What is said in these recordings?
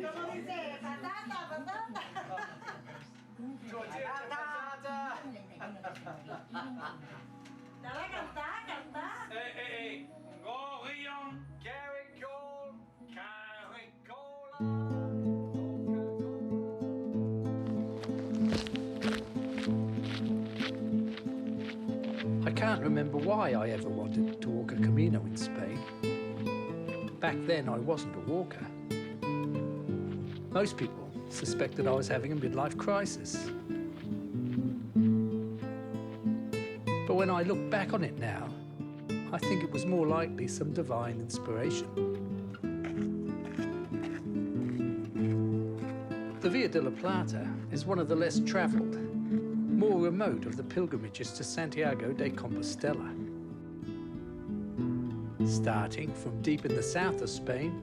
¿Cómo dice? Patata, patata. Dale a cantar, cantar. Gorillon, caracol, caracola. I can't remember why I ever wanted to walk a camino in Spain. Back then, I wasn't a walker. Most people suspected I was having a midlife crisis. But when I look back on it now, I think it was more likely some divine inspiration. The Via de la Plata is one of the less travelled, more remote of the pilgrimages to Santiago de Compostela. Starting from deep in the south of Spain,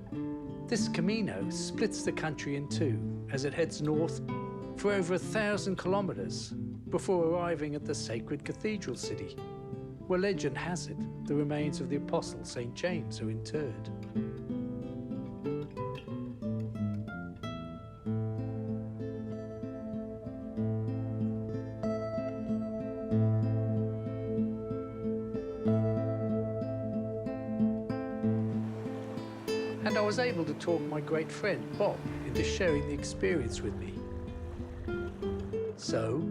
this camino splits the country in two as it heads north for over 1,000 kilometres before arriving at the sacred cathedral city, where legend has it the remains of the apostle St. James are interred. And I was able to talk my great friend Bob into sharing the experience with me. So,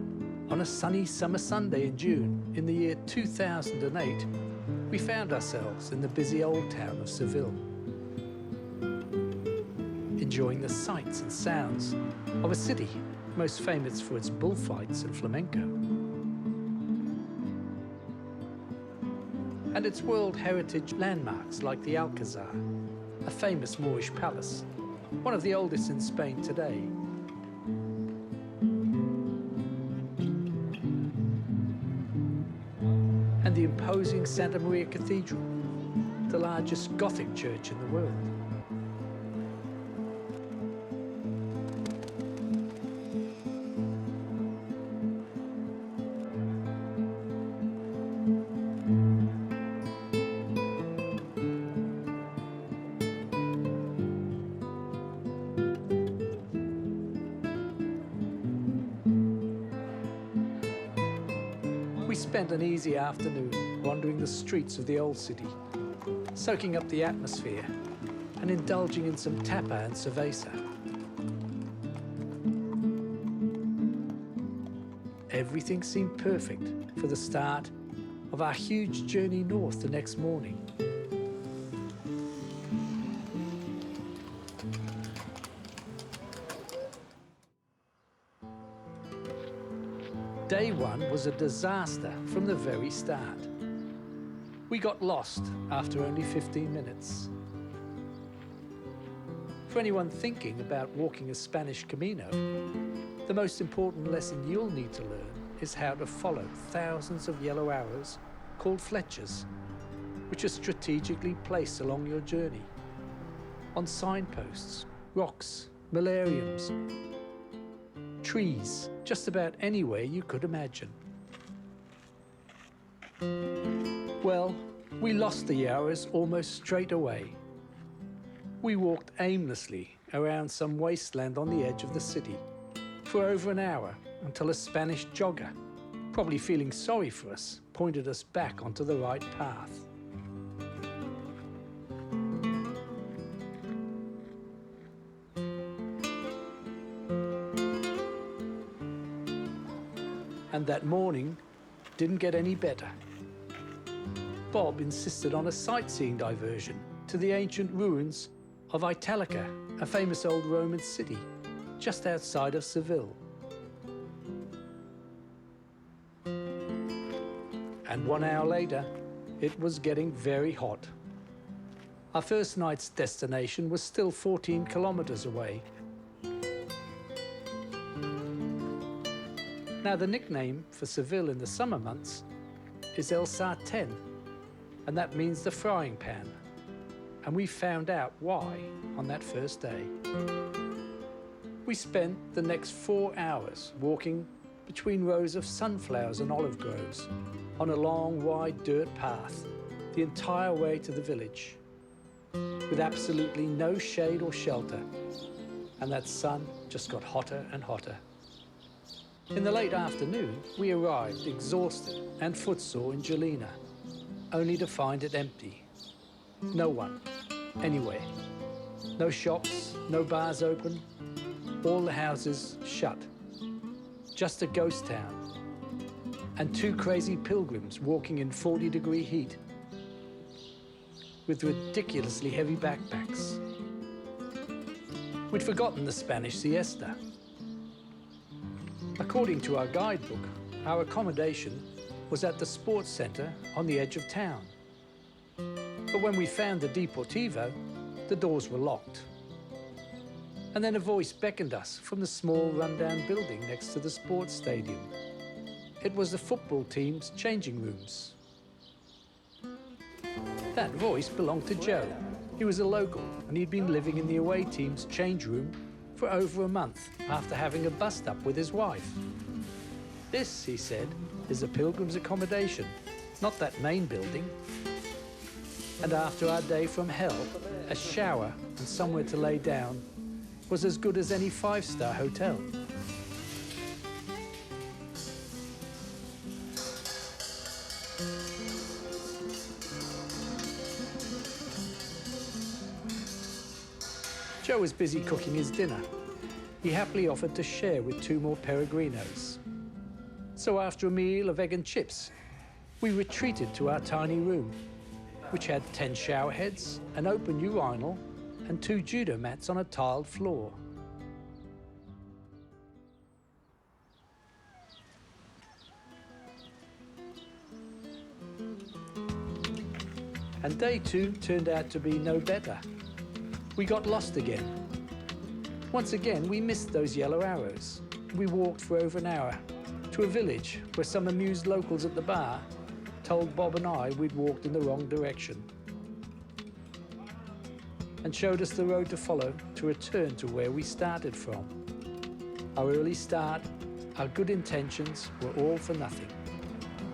on a sunny summer Sunday in June in the year 2008, we found ourselves in the busy old town of Seville, enjoying the sights and sounds of a city most famous for its bullfights and flamenco, and its World Heritage landmarks like the Alcazar, a famous Moorish palace, one of the oldest in Spain today. And the imposing Santa Maria Cathedral, the largest Gothic church in the world. We spent an easy afternoon wandering the streets of the old city, soaking up the atmosphere and indulging in some tapa and cerveza. Everything seemed perfect for the start of our huge journey north the next morning. Day one was a disaster from the very start. We got lost after only 15 minutes. For anyone thinking about walking a Spanish Camino, the most important lesson you'll need to learn is how to follow thousands of yellow arrows called flechas, which are strategically placed along your journey, on signposts, rocks, malariums, trees, just about anywhere you could imagine. Well, we lost the arrows almost straight away. We walked aimlessly around some wasteland on the edge of the city for over an hour until a Spanish jogger, probably feeling sorry for us, pointed us back onto the right path. And that morning didn't get any better. Bob insisted on a sightseeing diversion to the ancient ruins of Italica, a famous old Roman city just outside of Seville. And 1 hour later, it was getting very hot. Our first night's destination was still 14 kilometers away. Now, the nickname for Seville in the summer months is El Sartén, and that means the frying pan. And we found out why on that first day. We spent the next 4 hours walking between rows of sunflowers and olive groves on a long, wide dirt path the entire way to the village, with absolutely no shade or shelter, and that sun just got hotter and hotter. In the late afternoon, we arrived exhausted and footsore in Jelena, only to find it empty. No one, anywhere. No shops, no bars open, all the houses shut. Just a ghost town. And 2 crazy pilgrims walking in 40-degree heat with ridiculously heavy backpacks. We'd forgotten the Spanish siesta. According to our guidebook, our accommodation was at the sports center on the edge of town. But when we found the Deportivo, the doors were locked. And then a voice beckoned us from the small rundown building next to the sports stadium. It was the football team's changing rooms. That voice belonged to Joe. He was a local, and he'd been living in the away team's change room for over a month after having a bust-up with his wife. This, he said, is a pilgrim's accommodation, not that main building. And after our day from hell, a shower and somewhere to lay down was as good as any 5-star hotel. Joe was busy cooking his dinner. He happily offered to share with 2 more peregrinos. So after a meal of egg and chips, we retreated to our tiny room, which had 10 shower heads, an open urinal, and 2 judo mats on a tiled floor. And day 2 turned out to be no better. We got lost again. Once again, we missed those yellow arrows. We walked for over an hour to a village where some amused locals at the bar told Bob and I we'd walked in the wrong direction and showed us the road to follow to return to where we started from. Our early start, our good intentions were all for nothing,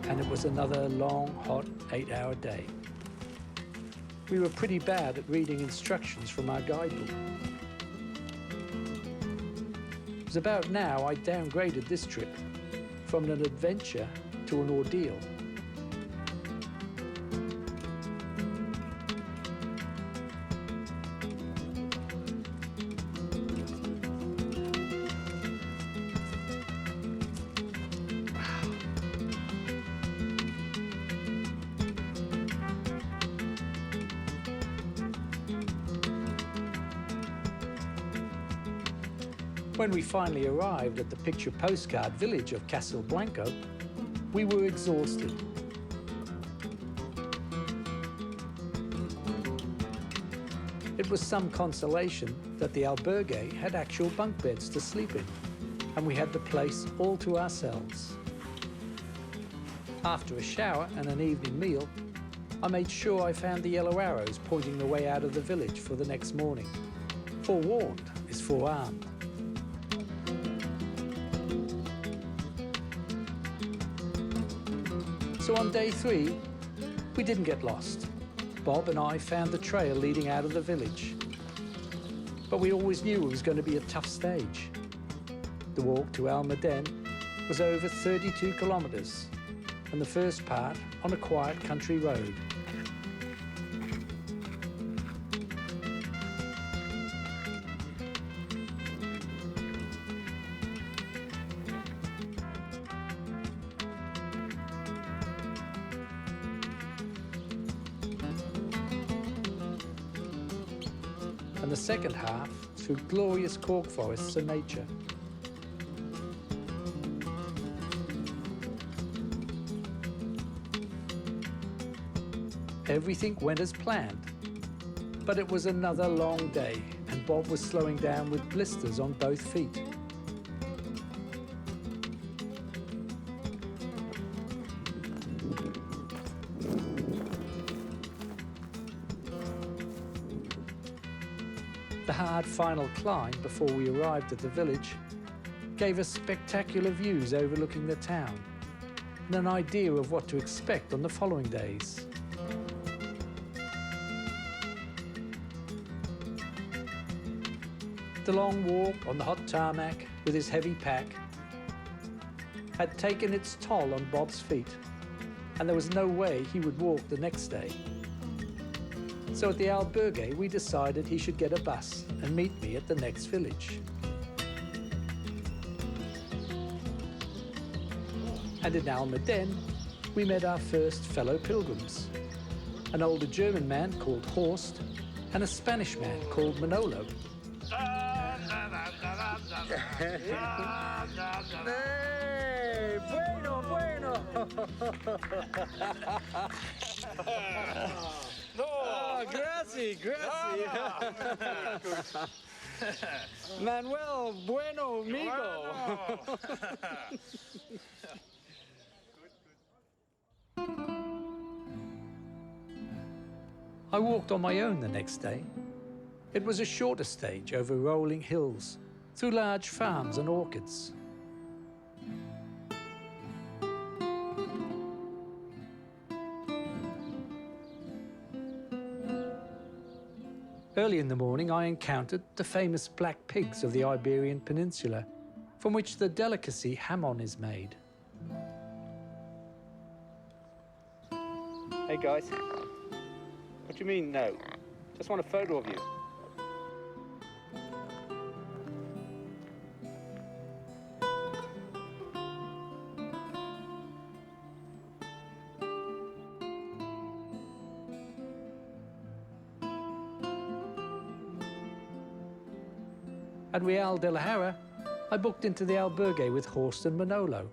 and it was another long, hot 8-hour day. We were pretty bad at reading instructions from our guidebook. It was about now I downgraded this trip from an adventure to an ordeal. When we finally arrived at the picture postcard village of Castelblanco, we were exhausted. It was some consolation that the albergue had actual bunk beds to sleep in, and we had the place all to ourselves. After a shower and an evening meal, I made sure I found the yellow arrows pointing the way out of the village for the next morning. Forewarned is forearmed. So on day 3, we didn't get lost. Bob and I found the trail leading out of the village. But we always knew it was going to be a tough stage. The walk to Almaden was over 32 kilometers, and the first part on a quiet country road. And the second half through glorious cork forests and nature. Everything went as planned, but it was another long day, and Bob was slowing down with blisters on both feet. The hard final climb before we arrived at the village gave us spectacular views overlooking the town and an idea of what to expect on the following days. The long walk on the hot tarmac with his heavy pack had taken its toll on Bob's feet, and there was no way he would walk the next day. So at the albergue, we decided he should get a bus and meet me at the next village. And in Almaden, we met our first fellow pilgrims, an older German man called Horst and a Spanish man called Manolo. Hey, bueno. No! Oh, grazie. Manuel, bueno, amigo. I walked on my own the next day. It was a shorter stage over rolling hills, through large farms and orchards. Early in the morning, I encountered the famous black pigs of the Iberian Peninsula, from which the delicacy hamon is made. Hey guys, what do you mean no? Just want a photo of you. At Real de la Hara, I booked into the albergue with Horst and Manolo.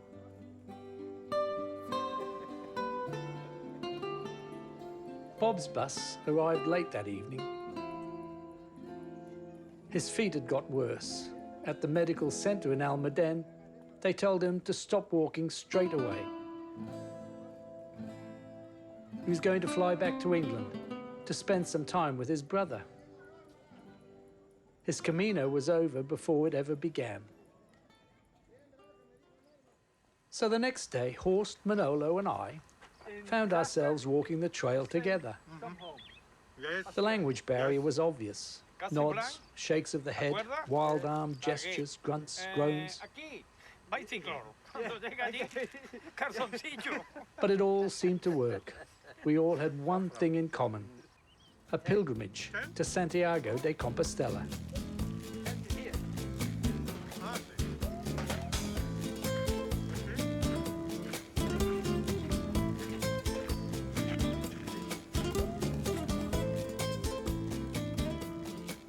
Bob's bus arrived late that evening. His feet had got worse. At the medical centre in Almaden, they told him to stop walking straight away. He was going to fly back to England to spend some time with his brother. His camino was over before it ever began. So the next day, Horst, Manolo and I found ourselves walking the trail together. The language barrier was obvious. Nods, shakes of the head, wild arm gestures, grunts, groans. But it all seemed to work. We all had one thing in common: a pilgrimage to Santiago de Compostela.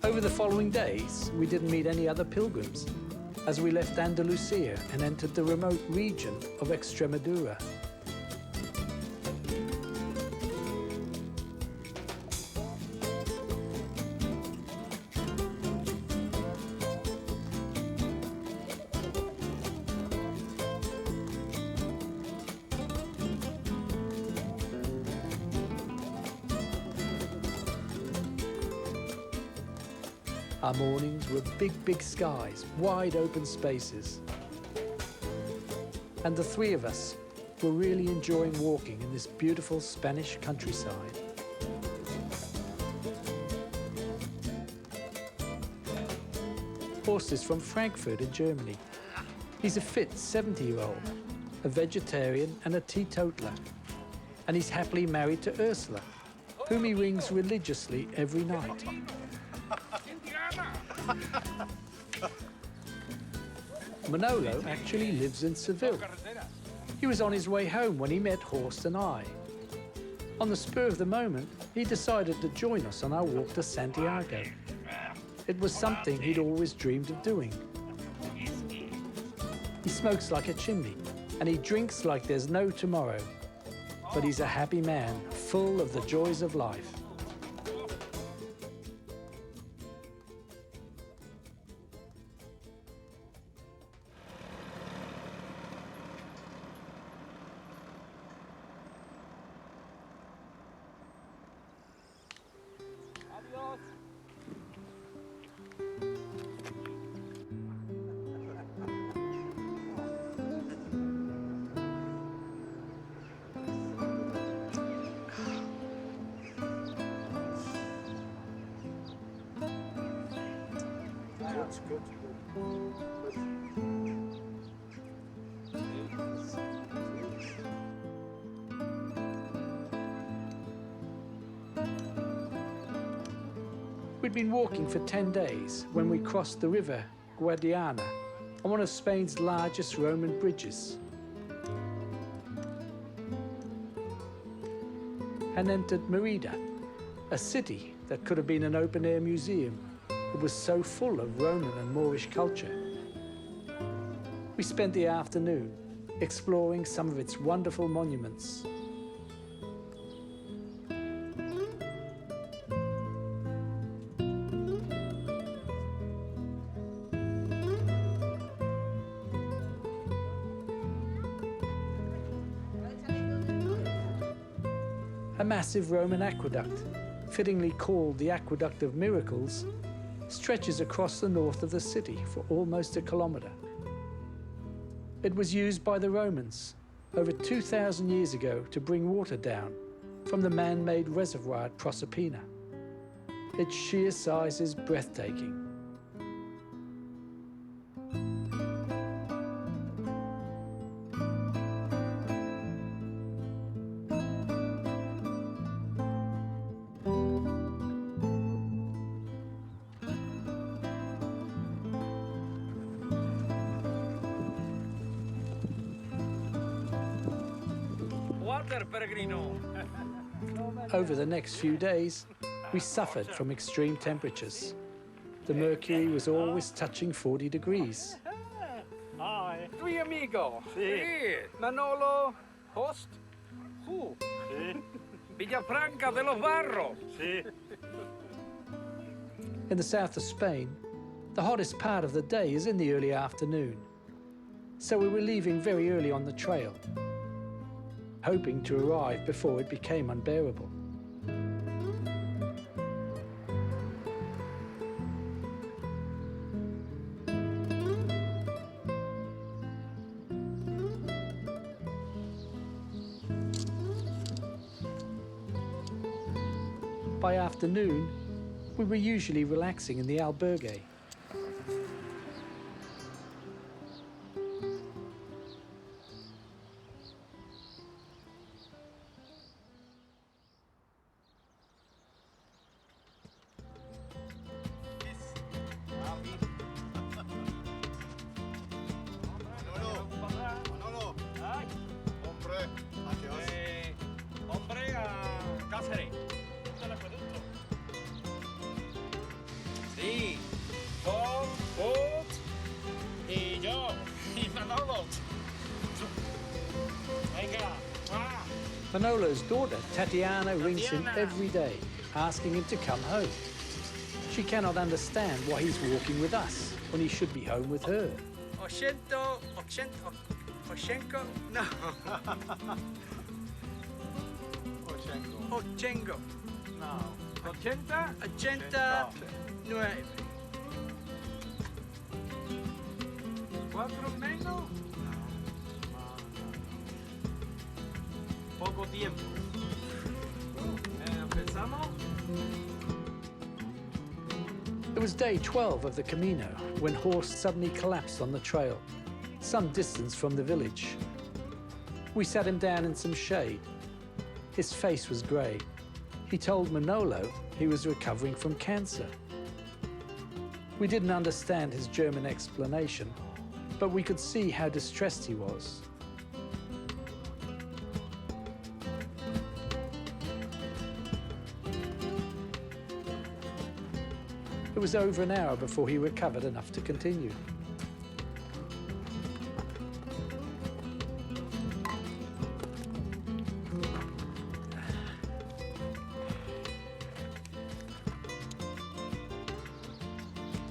Over the following days, we didn't meet any other pilgrims as we left Andalusia and entered the remote region of Extremadura. Our mornings were big skies, wide open spaces. And the three of us were really enjoying walking in this beautiful Spanish countryside. Horst is from Frankfurt in Germany. He's a fit 70-year-old, a vegetarian and a teetotaler. And he's happily married to Ursula, whom he rings religiously every night. Manolo actually lives in Seville. He was on his way home when he met Horst and I. On the spur of the moment, he decided to join us on our walk to Santiago. It was something he'd always dreamed of doing. He smokes like a chimney, and he drinks like there's no tomorrow. But he's a happy man, full of the joys of life. That's good. We'd been walking for 10 days when we crossed the river Guadiana on one of Spain's largest Roman bridges and entered Merida, a city that could have been an open-air museum. It was so full of Roman and Moorish culture. We spent the afternoon exploring some of its wonderful monuments. A massive Roman aqueduct, fittingly called the Aqueduct of Miracles, stretches across the north of the city for almost a kilometre. It was used by the Romans over 2,000 years ago to bring water down from the man-made reservoir at Proserpina. Its sheer size is breathtaking. Over the next few days, we suffered from extreme temperatures. The mercury was always touching 40 degrees. Hi. Tu amigo. Sí. Manolo. Host. Who? Sí. Villafranca de los Barros. Sí. In the south of Spain, the hottest part of the day is in the early afternoon. So we were leaving very early on the trail, hoping to arrive before it became unbearable. By afternoon, we were usually relaxing in the albergue. Sí, Tom, Boot y yo, y Manolo. Venga, va. Manolo's daughter, Tatiana, rings him every day, asking him to come home. She cannot understand why he's walking with us when he should be home with her. Ocento. No. Ochengo. No. 89. ¿Cuatro menos? Poco tiempo. ¿Empezamos? It was day 12 of the Camino when Horst suddenly collapsed on the trail, some distance from the village. We sat him down in some shade. His face was grey. He told Manolo he was recovering from cancer. We didn't understand his German explanation, but we could see how distressed he was. It was over an hour before he recovered enough to continue.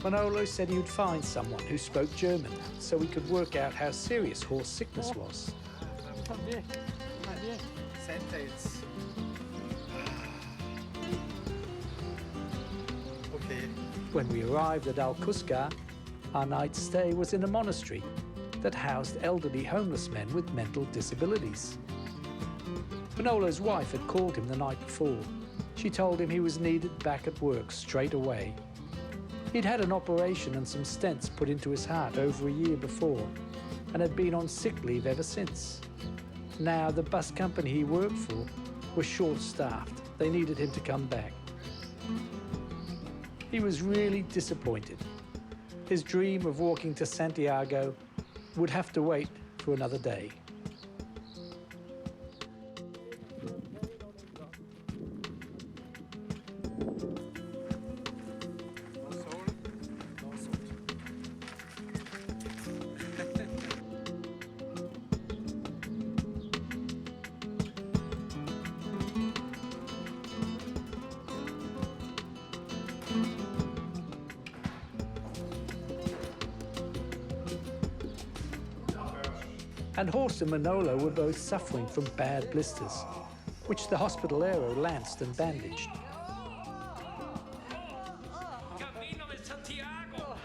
Manolo said he would find someone who spoke German so we could work out how serious horse sickness was. Sentence. Okay. When we arrived at Alcuscar, our night's stay was in a monastery that housed elderly homeless men with mental disabilities. Manolo's wife had called him the night before. She told him he was needed back at work straight away. He'd had an operation and some stents put into his heart over a year before and had been on sick leave ever since. Now, the bus company he worked for was short-staffed. They needed him to come back. He was really disappointed. His dream of walking to Santiago would have to wait for another day. And Horst and Manolo were both suffering from bad blisters, which the hospital aero lanced and bandaged. Camino de Santiago.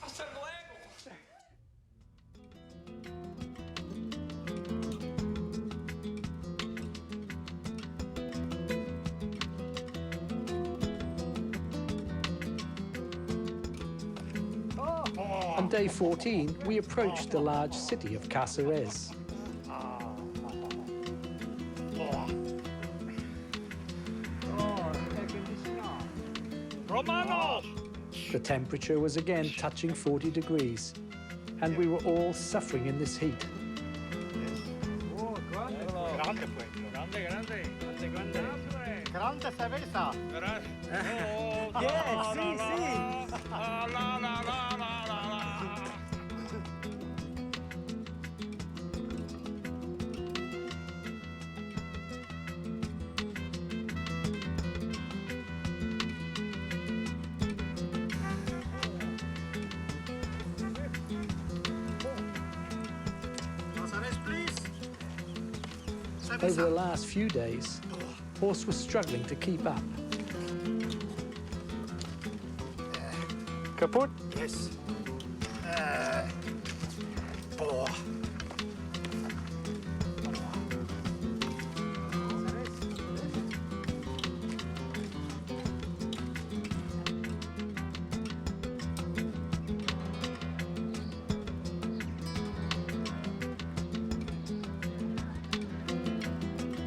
Hasta luego. On day 14, we approached the large city of Cáceres. Romanos. The temperature was again touching 40 degrees, and we were all suffering in this heat. Grande pueblo. Grande. Grande cerveza. Yeah, sí. Over the last few days, Horst was struggling to keep up. Kaput? Yes. Boah.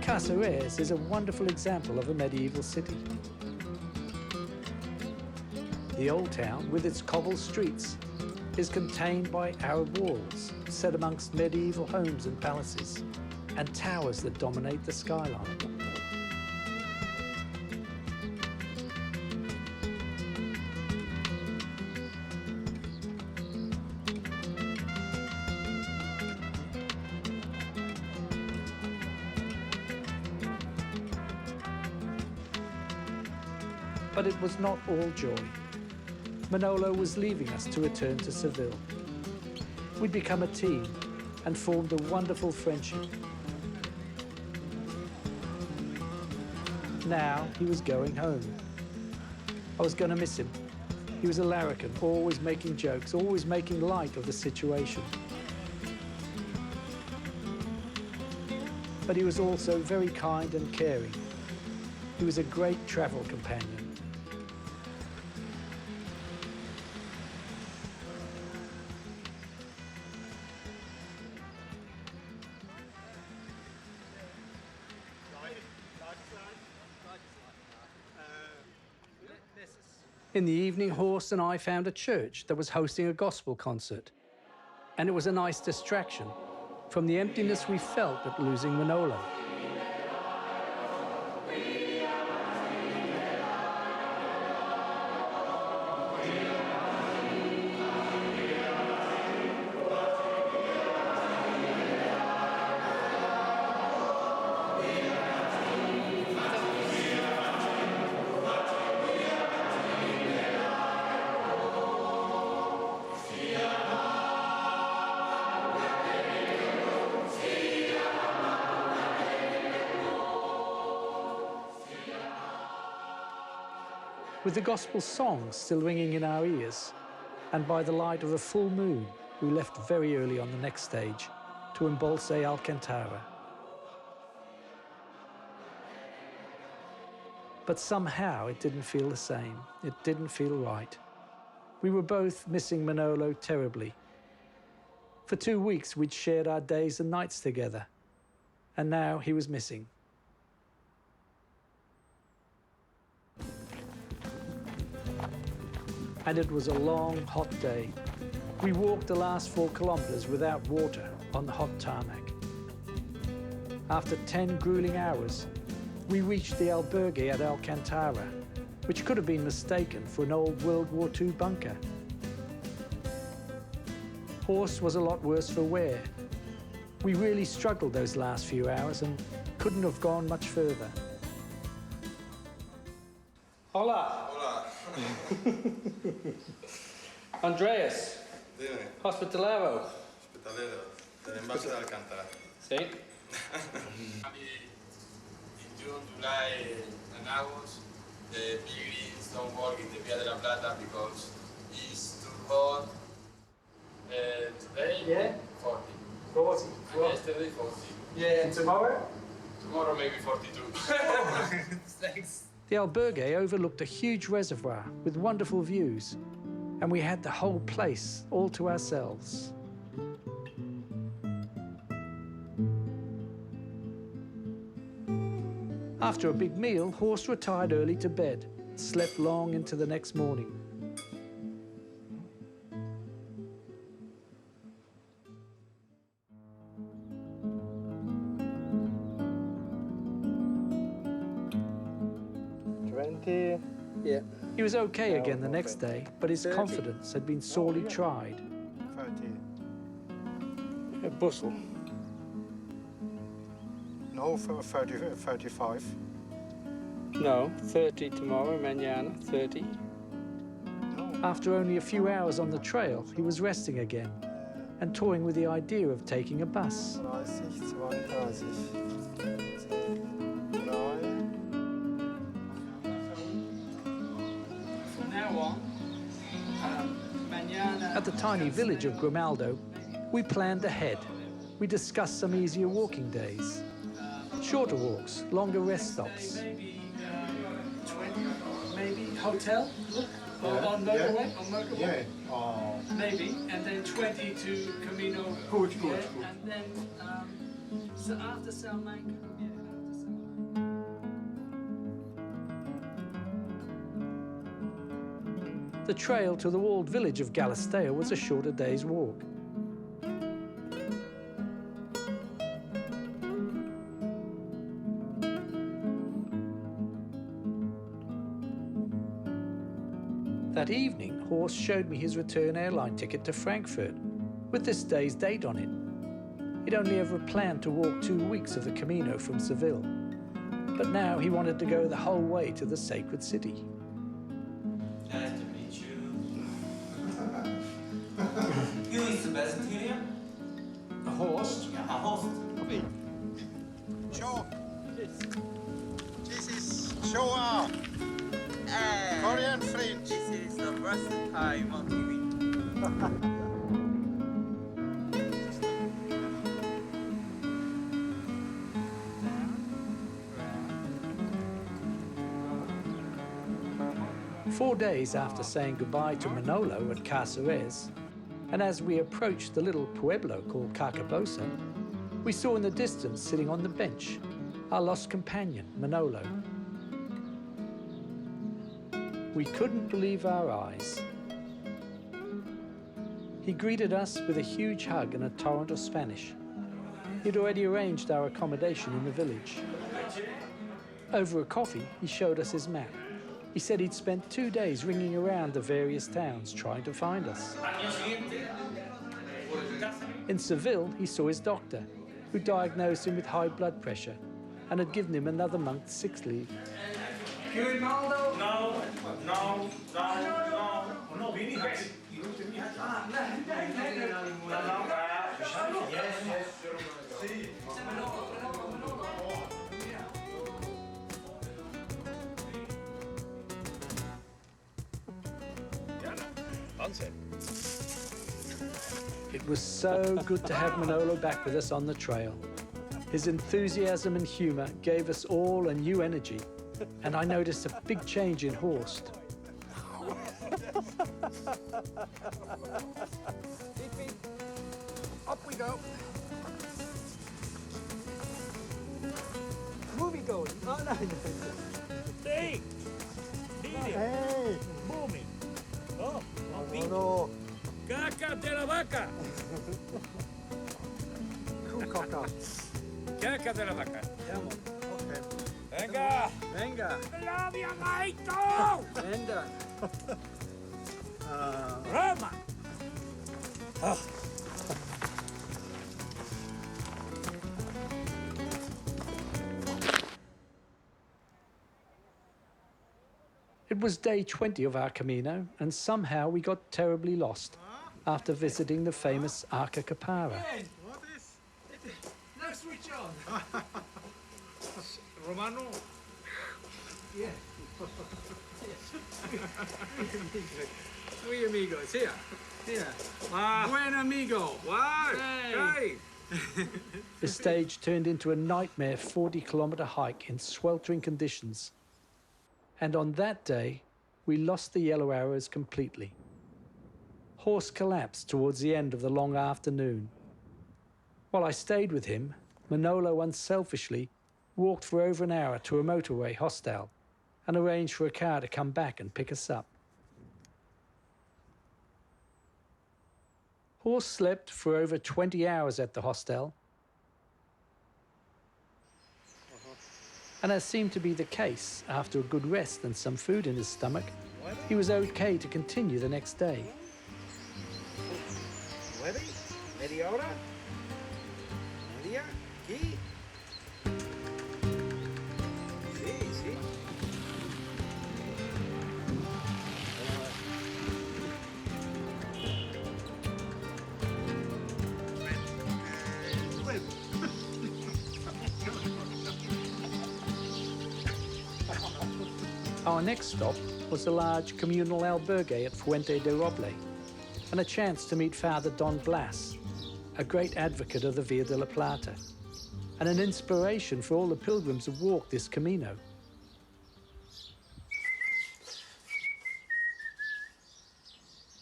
Cáceres is a wonderful example of a medieval city. The old town, with its cobbled streets, is contained by Arab walls set amongst medieval homes and palaces, and towers that dominate the skyline. But it was not all joy. Manolo was leaving us to return to Seville. We'd become a team and formed a wonderful friendship. Now he was going home. I was going to miss him. He was a larrikin, always making jokes, always making light of the situation. But he was also very kind and caring. He was a great travel companion. In the evening, Horst and I found a church that was hosting a gospel concert. And it was a nice distraction from the emptiness we felt at losing Manolo. With the gospel songs still ringing in our ears, and by the light of a full moon, we left very early on the next stage to Embalse Alcantara. But somehow it didn't feel the same. It didn't feel right. We were both missing Manolo terribly. For 2 weeks, we'd shared our days and nights together. And now he was missing. And it was a long, hot day. We walked the last 4 kilometers without water on the hot tarmac. After 10 grueling hours, we reached the albergue at Alcantara, which could have been mistaken for an old World War II bunker. Horse was a lot worse for wear. We really struggled those last few hours and couldn't have gone much further. Hola. Hola. Andreas. Dime. Hospitalero. Hospitalero. Del embalse de Alcántara. Sí. In June, July, and August, the pilgrims don't walk in the Via de la Plata because it's too hot. Today, Yeah. 40. 40. And yesterday, 40. Yeah, and tomorrow? Tomorrow, maybe 42. Thanks. The albergue overlooked a huge reservoir with wonderful views, and we had the whole place all to ourselves. After a big meal, Horst retired early to bed, slept long into the next morning. Yeah. He was okay again the next day, but his 30. confidence had been sorely tried. 30. A bustle. No, 30, 35. No, 30 tomorrow, mañana, 30. No. After only a few hours on the trail, he was resting again and toying with the idea of taking a bus. 30, 32. 3. From now on, at the tiny village of Grimaldo, we planned ahead. We discussed some easier walking days, shorter walks, longer rest stops. Maybe hotel, look, on motorway, on motorway. Yeah. Oh. Maybe, and then 20 to Camino. Good. And then, so after Salamanca. The trail to the walled village of Galisteo was a shorter day's walk. That evening, Horst showed me his return airline ticket to Frankfurt, with this day's date on it. He'd only ever planned to walk 2 weeks of the Camino from Seville, but now he wanted to go the whole way to the sacred city. Nice to meet you. Who is the best here? A Horst? Yeah, a host. Show. This is Shoah. Korean French. This is the first time on TV. 4 days after saying goodbye to Manolo at Cáceres, and as we approached the little pueblo called Carcabosa, we saw in the distance, sitting on the bench, our lost companion, Manolo. We couldn't believe our eyes. He greeted us with a huge hug and a torrent of Spanish. He'd already arranged our accommodation in the village. Over a coffee, he showed us his map. He said he'd spent 2 days ringing around the various towns trying to find us. In Seville, he saw his doctor, who diagnosed him with high blood pressure and had given him another month's sick leave. Grimaldo? No. Vini. It was so good to have Manolo back with us on the trail. His enthusiasm and humor gave us all a new energy and I noticed a big change in Horst. Up we go. Movie going. Oh, no. Hey! Hey! Booming! Oh, Oh no! Caca de la vaca! Kuhkocker. Caca de la vaca! Okay. Venga! Venga. ¡Labia gaito! Enda. Roma! It was day 20 of our Camino, and somehow we got terribly lost after visiting the famous Arca Capara. What is? Now switch on. Romano! Yeah. Muy amigos. Here. Here. Buen amigo. What? Hey. The stage turned into a nightmare 40-kilometer hike in sweltering conditions. And on that day, we lost the yellow arrows completely. Horst collapsed towards the end of the long afternoon. While I stayed with him, Manolo unselfishly walked for over an hour to a motorway hostel and arranged for a car to come back and pick us up. Horst slept for over 20 hours at the hostel, and as seemed to be the case, after a good rest and some food in his stomach, he was okay to continue the next day. Ready? Media hora? Media? Aquí? Sí, sí. Our next stop was a large communal albergue at Fuente de Roble, and a chance to meet Father Don Blas, a great advocate of the Via de la Plata, and an inspiration for all the pilgrims who walk this Camino.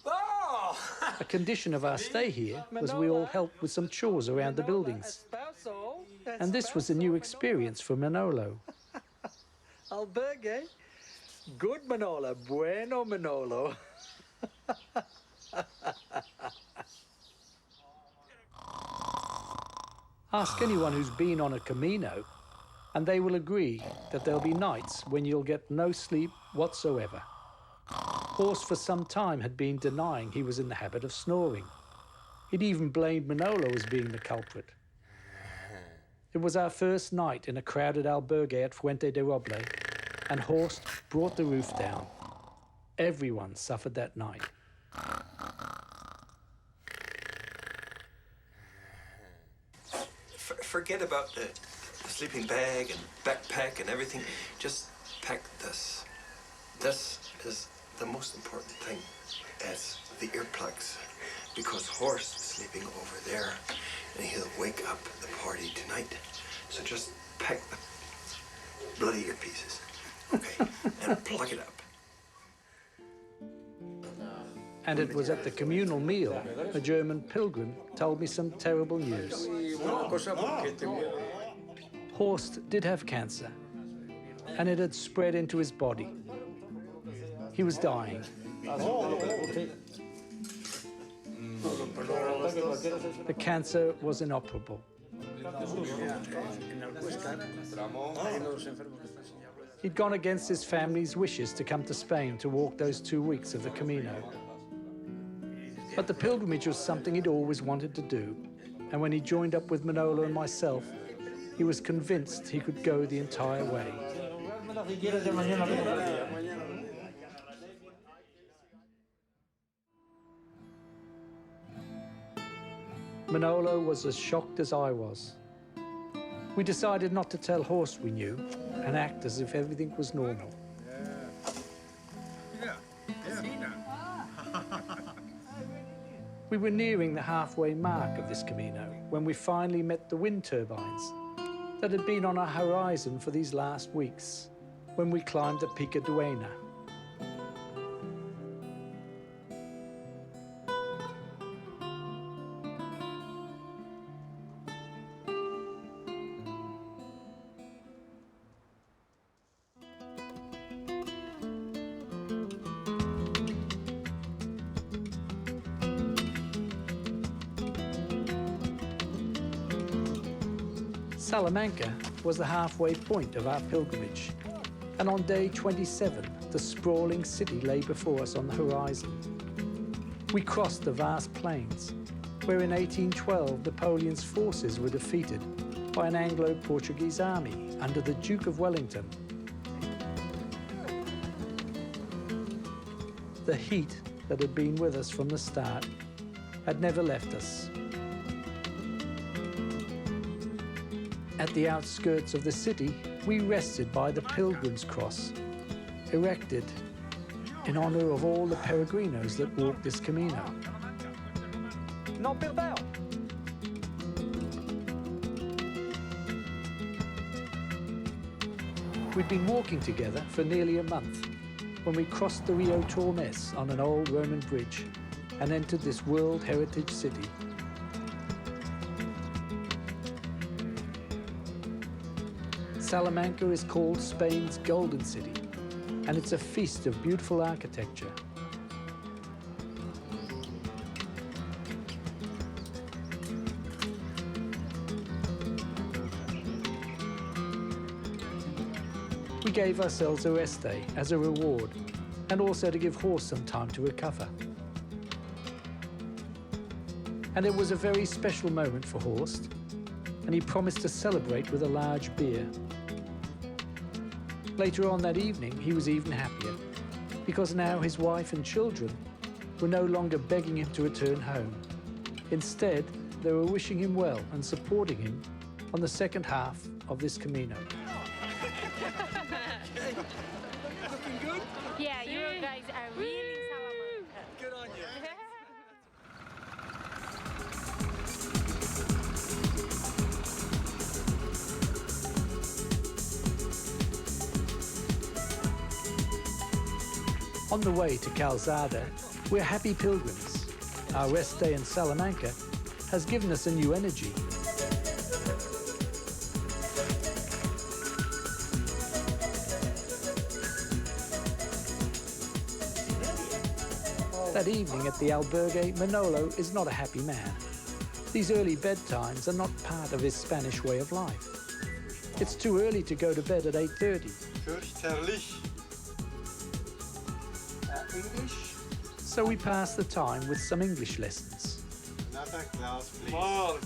Oh! A condition of our stay here was we all helped with some chores around the buildings, and this was a new experience for Manolo. Albergue? Good Manolo. Bueno Manolo. Ask anyone who's been on a Camino, and they will agree that there'll be nights when you'll get no sleep whatsoever. Horst for some time had been denying he was in the habit of snoring. He'd even blamed Manolo as being the culprit. It was our first night in a crowded albergue at Fuente de Roble, and Horst brought the roof down. Everyone suffered that night. Forget about the sleeping bag and backpack and everything. Just pack this. This is the most important thing, as the earplugs, because Horst is sleeping over there, and he'll wake up the party tonight. So just pack the bloody earpieces, okay, and plug it up. And it was at the communal meal a German pilgrim told me some terrible news. Horst did have cancer, and it had spread into his body. He was dying. The cancer was inoperable. He'd gone against his family's wishes to come to Spain to walk those 2 weeks of the Camino. But the pilgrimage was something he'd always wanted to do, and when he joined up with Manolo and myself, he was convinced he could go the entire way. Manolo was as shocked as I was. We decided not to tell Horst we knew and act as if everything was normal. We were nearing the halfway mark of this Camino when we finally met the wind turbines that had been on our horizon for these last weeks. when we climbed the Pica Duena. Salamanca was the halfway point of our pilgrimage, and on day 27, the sprawling city lay before us on the horizon. We crossed the vast plains, where in 1812 Napoleon's forces were defeated by an Anglo-Portuguese army under the Duke of Wellington. The heat that had been with us from the start had never left us. At the outskirts of the city, we rested by the Pilgrim's Cross, erected in honor of all the peregrinos that walk this camino. No perdão! We'd been walking together for nearly a month when we crossed the Rio Tormes on an old Roman bridge and entered this World Heritage City. Salamanca is called Spain's Golden City, and it's a feast of beautiful architecture. We gave ourselves a rest day as a reward, and also to give Horst some time to recover. And it was a very special moment for Horst, and he promised to celebrate with a large beer. Later on that evening, he was even happier, because now his wife and children were no longer begging him to return home. Instead, they were wishing him well and supporting him on the second half of this Camino. Looking good? Yeah, you guys are really Salamanca. Good on you. On the way to Calzada, we're happy pilgrims. Our rest day in Salamanca has given us a new energy. That evening at the albergue, Manolo is not a happy man. These early bedtimes are not part of his Spanish way of life. It's too early to go to bed at 8:30. Fürchterlich. English? So we pass the time with some English lessons. Another glass, please. More,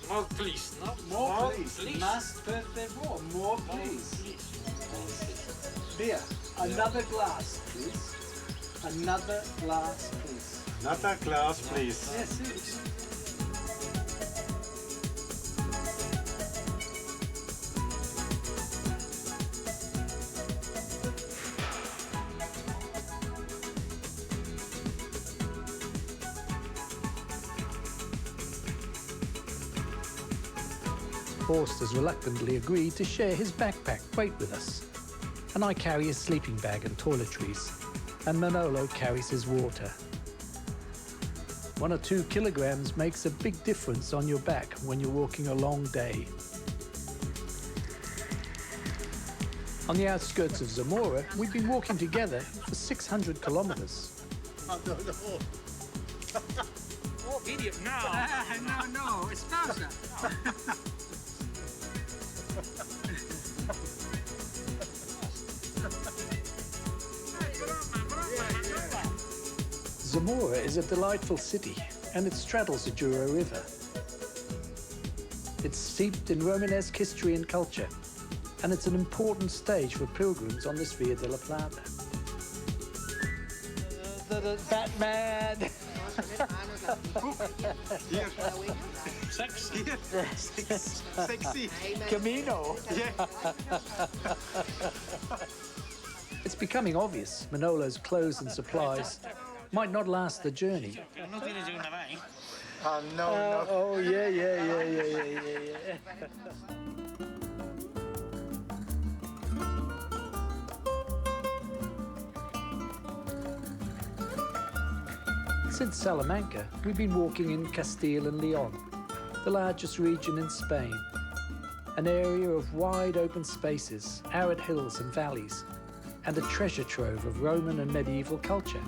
more please, no? More, please. Mas per favor, more, please. Beer. Another glass, please. Another glass, please. Another glass, please. Yes, yes. Horst has reluctantly agreed to share his backpack weight with us, and I carry his sleeping bag and toiletries, and Manolo carries his water. 1 or 2 kilograms makes a big difference on your back when you're walking a long day. On the outskirts of Zamora, we've been walking together for 600 kilometers. No. Oh, idiot, no! No, it's pausa. Zamora is a delightful city, and it straddles the Douro River. It's steeped in Romanesque history and culture, and it's an important stage for pilgrims on this Via della Plata. Batman! Sexy. Sexy. Camino! It's becoming obvious Manolo's clothes and supplies might not last the journey. No. Oh, yeah. Since Salamanca, we've been walking in Castile and Leon, the largest region in Spain, an area of wide open spaces, arid hills and valleys, and a treasure trove of Roman and medieval culture.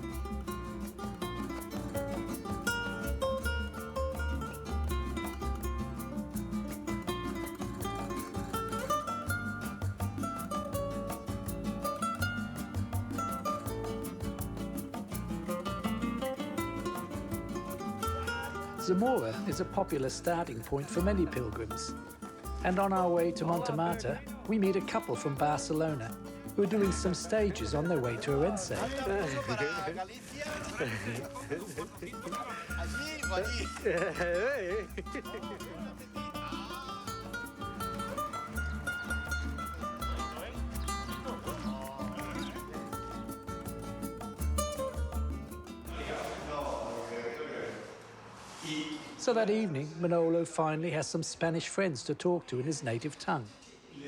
Zamora is a popular starting point for many pilgrims. And on our way to Montemata, we meet a couple from Barcelona who are doing some stages on their way to Orense. So that evening, Manolo finally has some Spanish friends to talk to in his native tongue,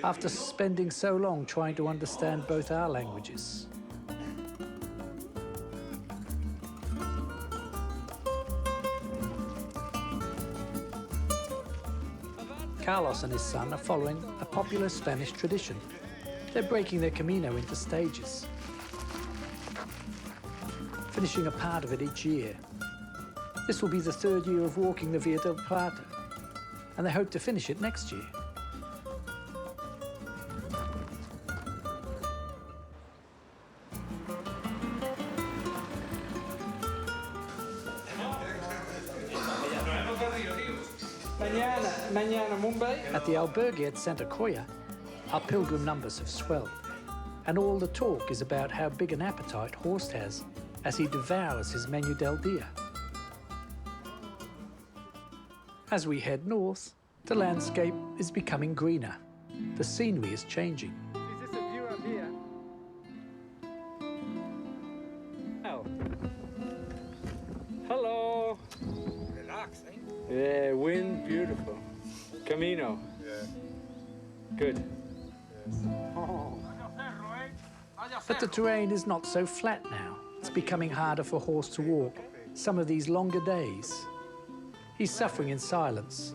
after spending so long trying to understand both our languages. Carlos and his son are following a popular Spanish tradition. They're breaking their camino into stages, finishing a part of it each year. This will be the third year of walking the Via del Plata, and they hope to finish it next year. Mañana, Mumbai. At the albergue at Santa Cruz, our pilgrim numbers have swelled, and all the talk is about how big an appetite Horst has as he devours his menu del dia. As we head north, the landscape is becoming greener. The scenery is changing. Is this a view up here? Oh. Hello. Relaxing. Yeah, wind, beautiful. Camino. Yeah. Good. But the terrain is not so flat now. It's becoming harder for Horst to walk some of these longer days. He's suffering in silence,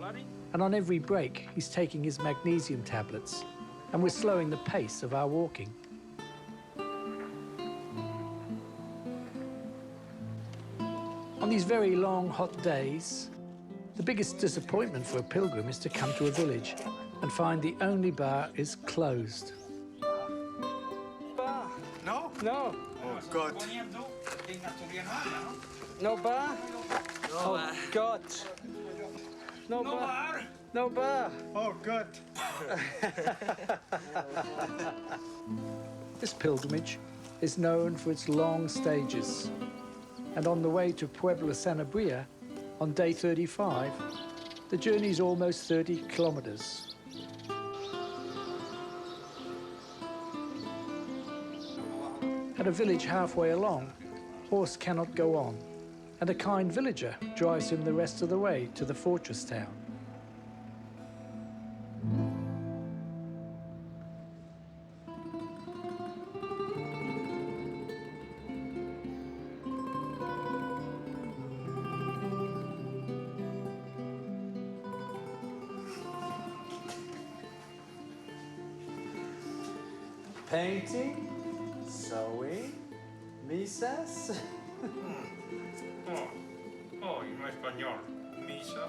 and on every break, he's taking his magnesium tablets, and we're slowing the pace of our walking. On these very long, hot days, the biggest disappointment for a pilgrim is to come to a village and find the only bar is closed. Bar. No? No. Oh God. No bar? Oh, God. No bar. No bar. Oh God. This pilgrimage is known for its long stages. And on the way to Puebla Sanabria, on day 35, the journey is almost 30 kilometers. At a village halfway along, Horst cannot go on, and a kind villager drives him the rest of the way to the fortress town. Painting, sewing, misas. Oh, y no español. Misa,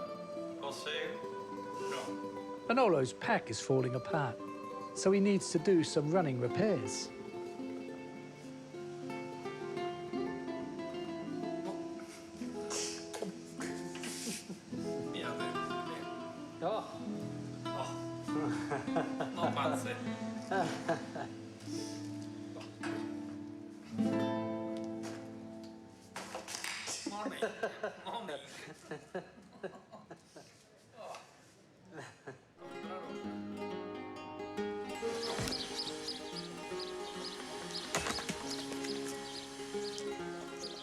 paseo, no. Manolo's pack is falling apart, so he needs to do some running repairs. Oh. No pance. Mommy.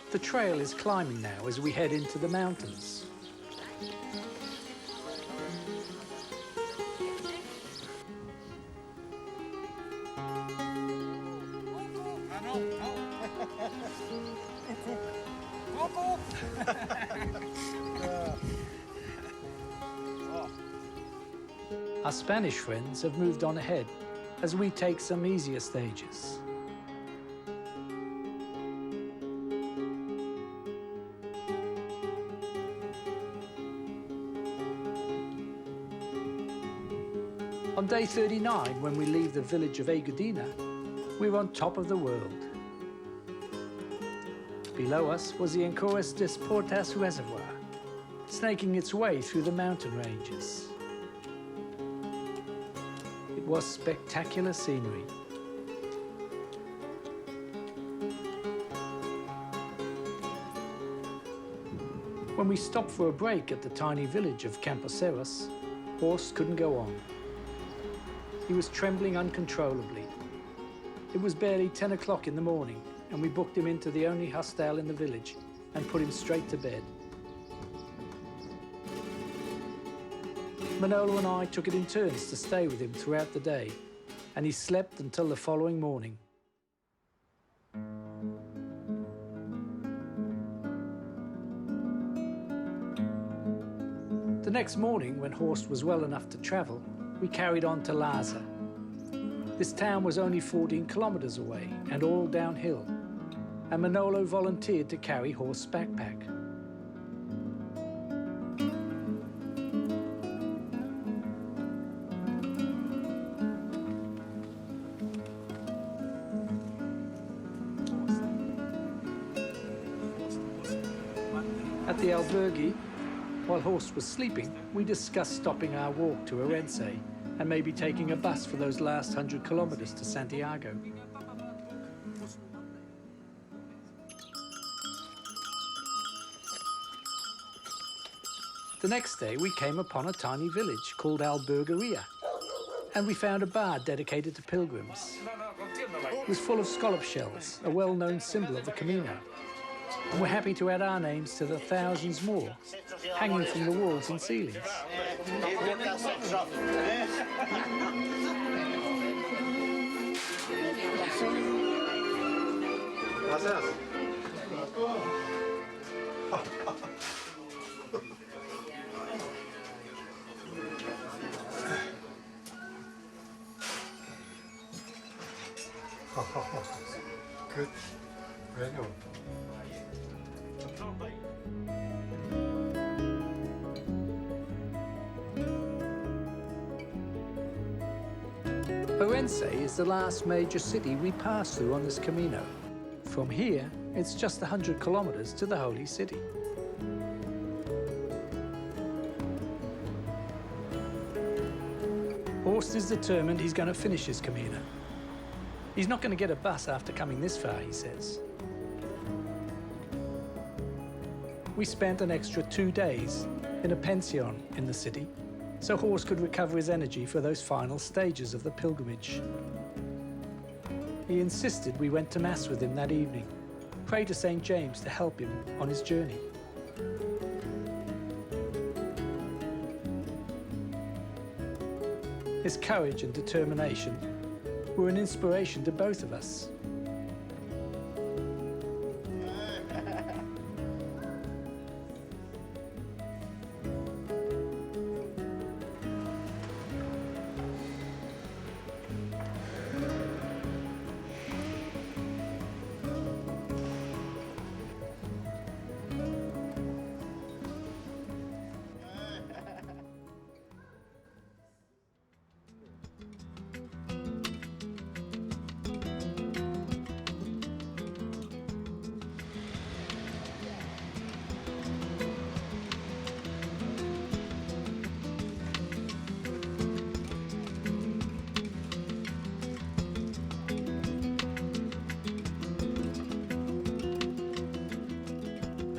The trail is climbing now as we head into the mountains. Our Spanish friends have moved on ahead as we take some easier stages. On day 39, when we leave the village of Agudina, we're on top of the world. Below us was the Encores des Portas Reservoir, snaking its way through the mountain ranges. It was spectacular scenery. When we stopped for a break at the tiny village of Camposeras, Horst couldn't go on. He was trembling uncontrollably. It was barely 10 o'clock in the morning, and we booked him into the only hostel in the village and put him straight to bed. Manolo and I took it in turns to stay with him throughout the day, and he slept until the following morning. The next morning, when Horst was well enough to travel, we carried on to Laza. This town was only 14 kilometers away and all downhill, and Manolo volunteered to carry Horst's backpack. At the albergue, while Horst was sleeping, we discussed stopping our walk to Orense and maybe taking a bus for those last 100 kilometers to Santiago. The next day, we came upon a tiny village called Albergeria, and we found a bar dedicated to pilgrims. It was full of scallop shells, a well-known symbol of the Camino, and we're happy to add our names to the thousands more hanging from the walls and ceilings. Gracias. Good. Bueno. Orense is the last major city we pass through on this Camino. From here, it's just 100 kilometers to the Holy City. Horst is determined he's going to finish his Camino. He's not going to get a bus after coming this far, he says. We spent an extra 2 days in a pension in the city, so Horst could recover his energy for those final stages of the pilgrimage. He insisted we went to Mass with him that evening, pray to St. James to help him on his journey. His courage and determination were an inspiration to both of us.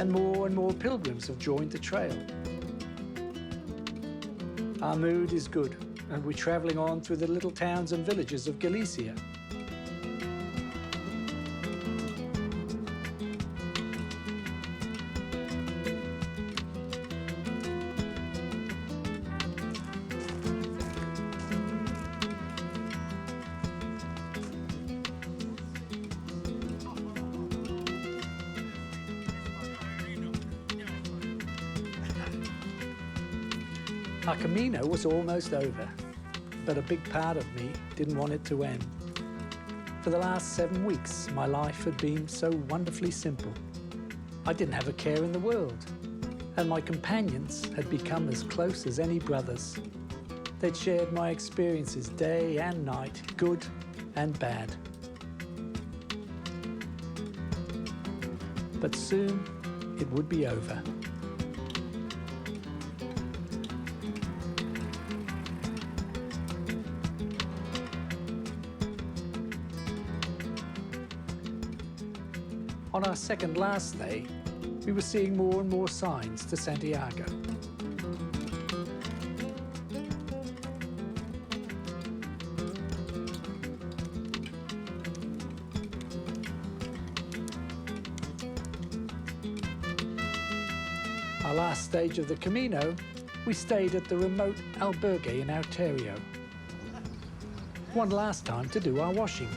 And more pilgrims have joined the trail. Our mood is good, and we're traveling on through the little towns and villages of Galicia. Our camino was almost over, but a big part of me didn't want it to end. For the last 7 weeks, my life had been so wonderfully simple. I didn't have a care in the world, and my companions had become as close as any brothers. They'd shared my experiences day and night, good and bad. But soon, it would be over. On our second last day, we were seeing more and more signs to Santiago. Our last stage of the Camino, we stayed at the remote albergue in Ontario. One last time to do our washing.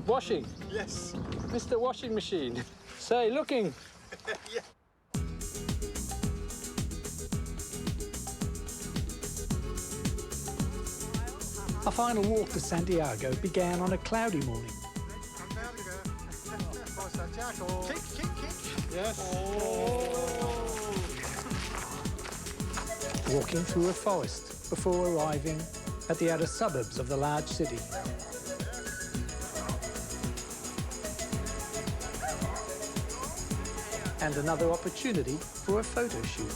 Washing? Yes. Mr. Washing Machine. Say, looking. Yeah. Our final walk to Santiago began on a cloudy morning. Santiago. Kick, kick, kick. Yes. Walking through a forest before arriving at the outer suburbs of the large city. And another opportunity for a photo shoot.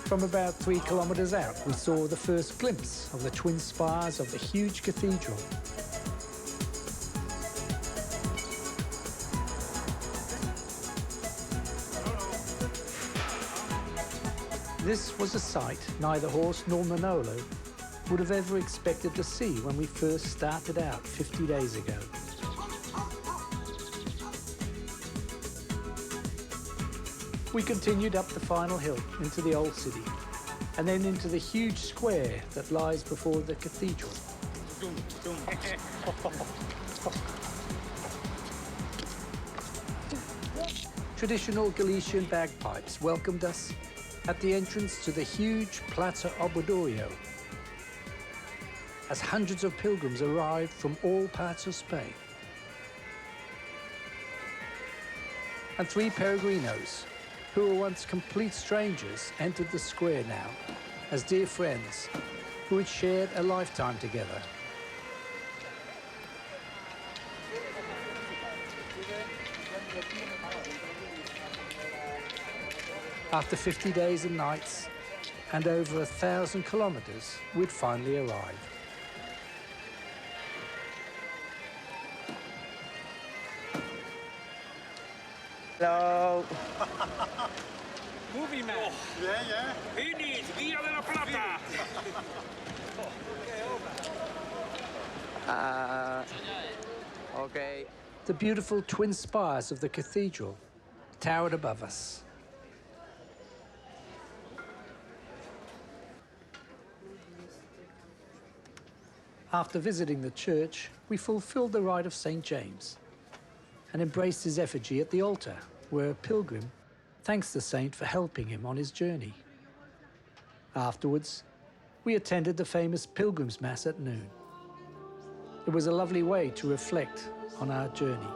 From about 3 kilometers out, we saw the first glimpse of the twin spires of the huge cathedral. This was a sight neither Horst nor Manolo would have ever expected to see when we first started out 50 days ago. We continued up the final hill into the old city, and then into the huge square that lies before the cathedral. Traditional Galician bagpipes welcomed us at the entrance to the huge Plata Obradoiro, as hundreds of pilgrims arrived from all parts of Spain. And 3 peregrinos, who were once complete strangers, entered the square now as dear friends who had shared a lifetime together. After 50 days and nights and over 1,000 kilometers, we'd finally arrived. Hello. Movie man. Yeah, yeah. He needs Via de la Plata. Okay. The beautiful twin spires of the cathedral towered above us. After visiting the church, we fulfilled the rite of St. James and embraced his effigy at the altar, where a pilgrim thanks the saint for helping him on his journey. Afterwards, we attended the famous Pilgrim's Mass at noon. It was a lovely way to reflect on our journey.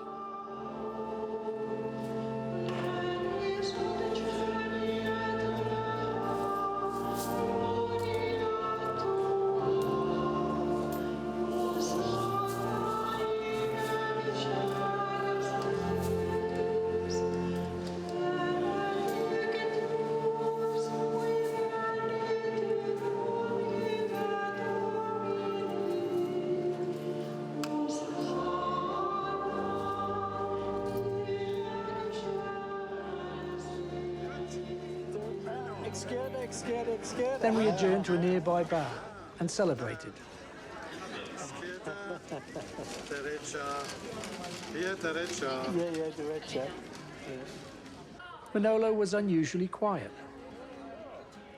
Then we adjourned to a nearby bar and celebrated. Manolo was unusually quiet.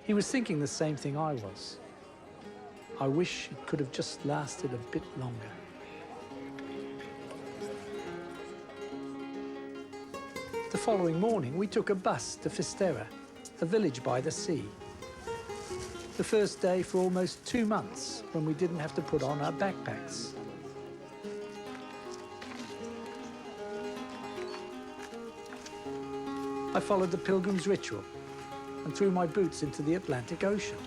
He was thinking the same thing I was. I wish it could have just lasted a bit longer. The following morning, we took a bus to Fisterra, a village by the sea. The first day for almost 2 months when we didn't have to put on our backpacks. I followed the pilgrim's ritual and threw my boots into the Atlantic Ocean.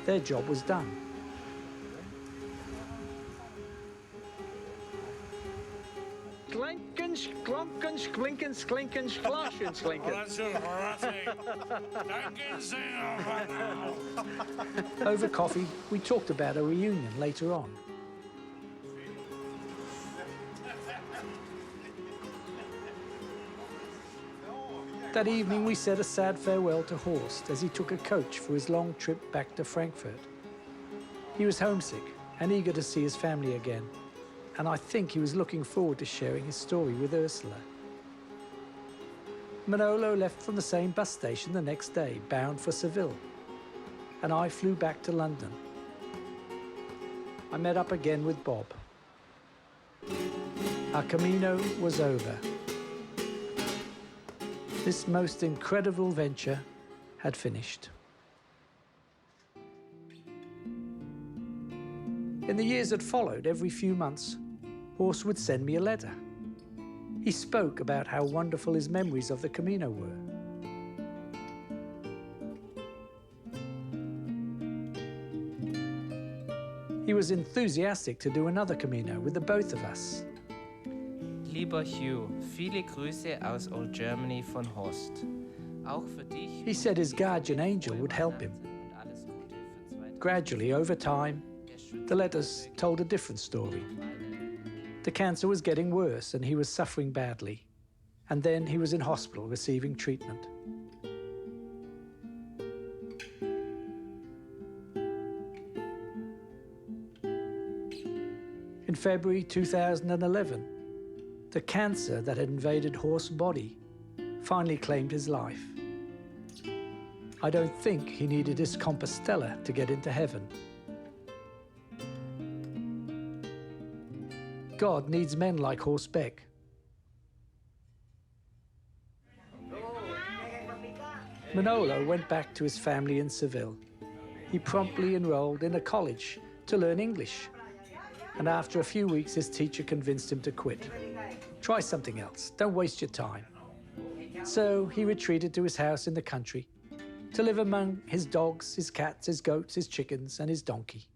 Their job was done. Klinkens, klonkens, klinkens, klinkens, klaasjens, klinkens. Over coffee, we talked about a reunion later on. That evening, we said a sad farewell to Horst as he took a coach for his long trip back to Frankfurt. He was homesick and eager to see his family again, and I think he was looking forward to sharing his story with Ursula. Manolo left from the same bus station the next day, bound for Seville, and I flew back to London. I met up again with Bob. Our camino was over. This most incredible venture had finished. In the years that followed, every few months, Horst would send me a letter. He spoke about how wonderful his memories of the Camino were. He was enthusiastic to do another Camino with the both of us. Lieber Hugh, viele Grüße aus Old Germany von Horst. Auch für dich. He said his guardian angel would help him. Gradually, over time, the letters told a different story. The cancer was getting worse and he was suffering badly. And then he was in hospital receiving treatment. In February 2011, the cancer that had invaded Horst's body finally claimed his life. I don't think he needed his Compostela to get into heaven. God needs men like Horst Beck. Manolo went back to his family in Seville. He promptly enrolled in a college to learn English. And after a few weeks, his teacher convinced him to quit. Try something else. Don't waste your time. So he retreated to his house in the country to live among his dogs, his cats, his goats, his chickens, and his donkey.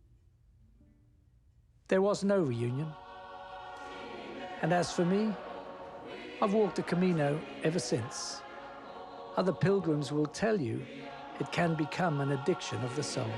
There was no reunion. And as for me, I've walked the Camino ever since. Other pilgrims will tell you it can become an addiction of the soul.